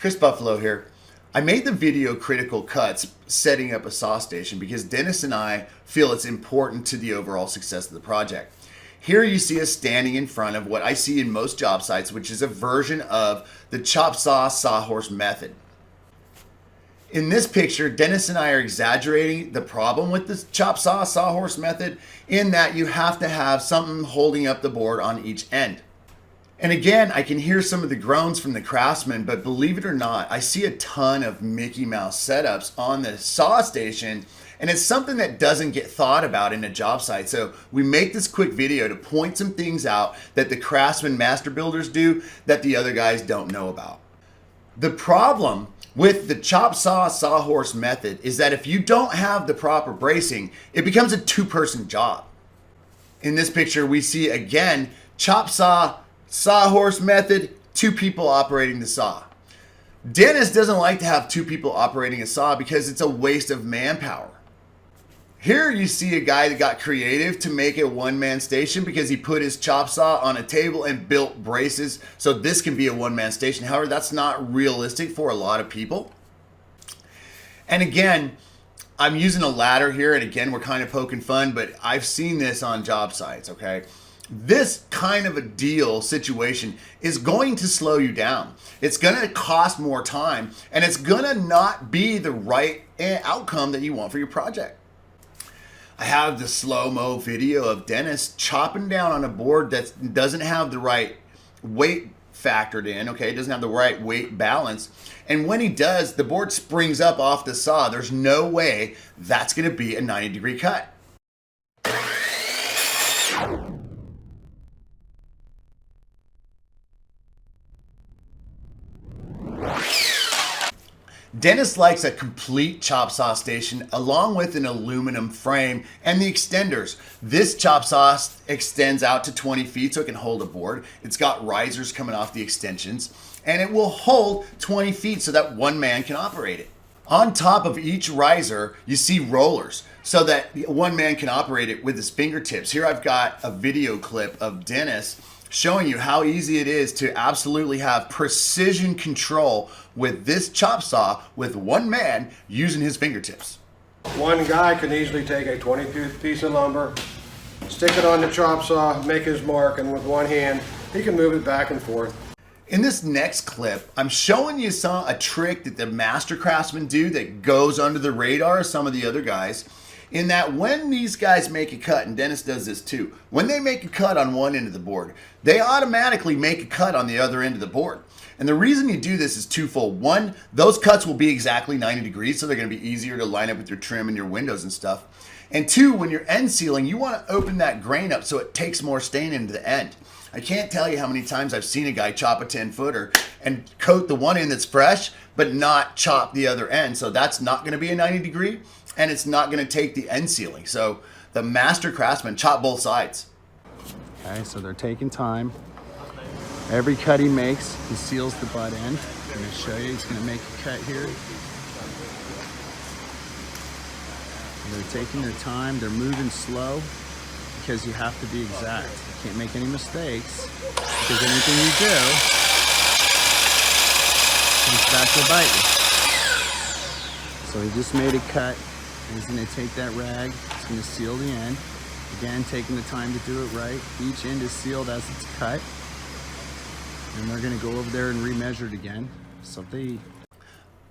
Chris Buffalo here. I made the video Critical Cuts setting up a saw station because Dennis and I feel it's important to the overall success of the project. Here you see us standing in front of what I see in most job sites, which is a version of the chop saw sawhorse method. In this picture, Dennis and I are exaggerating the problem with the chop saw sawhorse method in that you have to have something holding up the board on each end. And again, I can hear some of the groans from the craftsmen, but believe it or not, I see a ton of Mickey Mouse setups on the saw station, and it's something that doesn't get thought about in a job site. So we make this quick video to point some things out that the craftsmen master builders do that the other guys don't know about. The problem with the chop saw sawhorse method is that if you don't have the proper bracing, it becomes a two-person job. In this picture, we see again, chop saw sawhorse method, two people operating the saw. Dennis doesn't like to have two people operating a saw because it's a waste of manpower. Here you see a guy that got creative to make a one-man station because he put his chop saw on a table and built braces so this can be a one-man station. However, that's not realistic for a lot of people. And again, I'm using a ladder here, and again, we're kind of poking fun, but I've seen this on job sites, okay? This kind of a deal situation is going to slow you down. It's going to cost more time, and it's going to not be the right outcome that you want for your project. I have the slow-mo video of Dennis chopping down on a board that doesn't have the right weight factored in, okay? It doesn't have the right weight balance. And when he does, the board springs up off the saw. There's no way that's going to be a 90-degree cut. Dennis likes a complete chop saw station along with an aluminum frame and the extenders. This chop saw extends out to 20 feet so it can hold a board. It's got risers coming off the extensions, and it will hold 20 feet so that one man can operate it. On top of each riser, you see rollers so that one man can operate it with his fingertips. Here I've got a video clip of Dennis showing you how easy it is to absolutely have precision control with this chop saw with one man using his fingertips. One guy can easily take a 20 piece of lumber, stick it on the chop saw, make his mark, and with one hand, he can move it back and forth. In this next clip, I'm showing you a trick that the master craftsmen do that goes under the radar of some of the other guys. In that when these guys make a cut, and Dennis does this too, when they make a cut on one end of the board, they automatically make a cut on the other end of the board. And the reason you do this is twofold. One, those cuts will be exactly 90 degrees, so they're going to be easier to line up with your trim and your windows and stuff. And two, when you're end sealing, you want to open that grain up so it takes more stain into the end. I can't tell you how many times I've seen a guy chop a 10-footer and coat the one end that's fresh, but not chop the other end. So that's not going to be a 90 degree. And it's not going to take the end sealing. So the master craftsman chop both sides. Okay, so they're taking time. Every cut he makes, he seals the butt end. I'm going to show you, he's going to make a cut here. They're taking their time, they're moving slow because you have to be exact. You can't make any mistakes because anything you do comes back to bite you. So he just made a cut. He's going to take that rag, he's going to seal the end. Again, taking the time to do it right. Each end is sealed as it's cut. And they're going to go over there and remeasure it again. So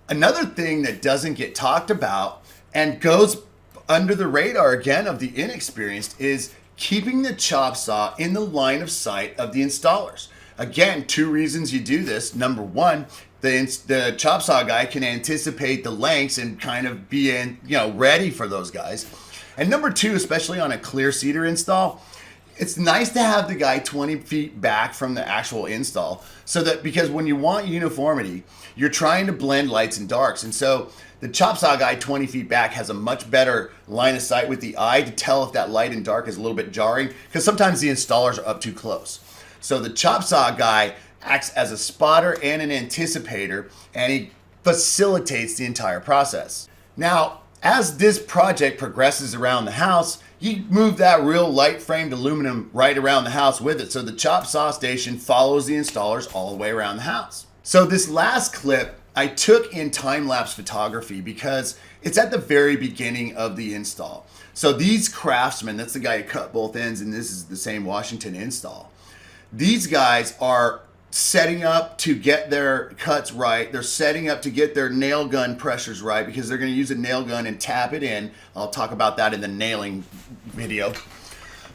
Another thing that doesn't get talked about and goes under the radar again of the inexperienced is keeping the chop saw in the line of sight of the installers. Again, two reasons you do this. Number one, the chop saw guy can anticipate the lengths and kind of be ready for those guys. And number two, especially on a clear cedar install, it's nice to have the guy 20 feet back from the actual install so that because when you want uniformity, you're trying to blend lights and darks. And so the chop saw guy 20 feet back has a much better line of sight with the eye to tell if that light and dark is a little bit jarring because sometimes the installers are up too close. So the chop saw guy acts as a spotter and an anticipator, and he facilitates the entire process. Now, as this project progresses around the house, you move that real light framed aluminum right around the house with it. So the chop saw station follows the installers all the way around the house. So this last clip I took in time-lapse photography because it's at the very beginning of the install. So these craftsmen, that's the guy who cut both ends, and this is the same Washington install. These guys are setting up to get their cuts right. They're setting up to get their nail gun pressures right because they're going to use a nail gun and tap it in. I'll talk about that in the nailing video.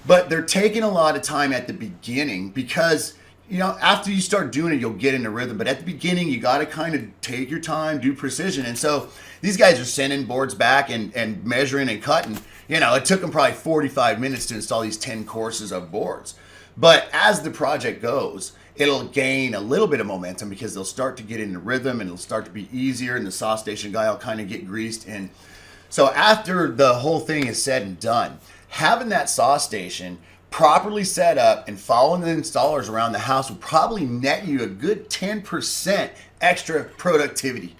But they're taking a lot of time at the beginning because, you know, after you start doing it, you'll get in the rhythm. But at the beginning, you got to kind of take your time, do precision. And so these guys are sending boards back and measuring and cutting. You know, it took them probably 45 minutes to install these 10 courses of boards. But as the project goes, it'll gain a little bit of momentum because they'll start to get in the rhythm and it'll start to be easier, and the saw station guy will kind of get greased. And so after the whole thing is said and done, having that saw station properly set up and following the installers around the house will probably net you a good 10% extra productivity.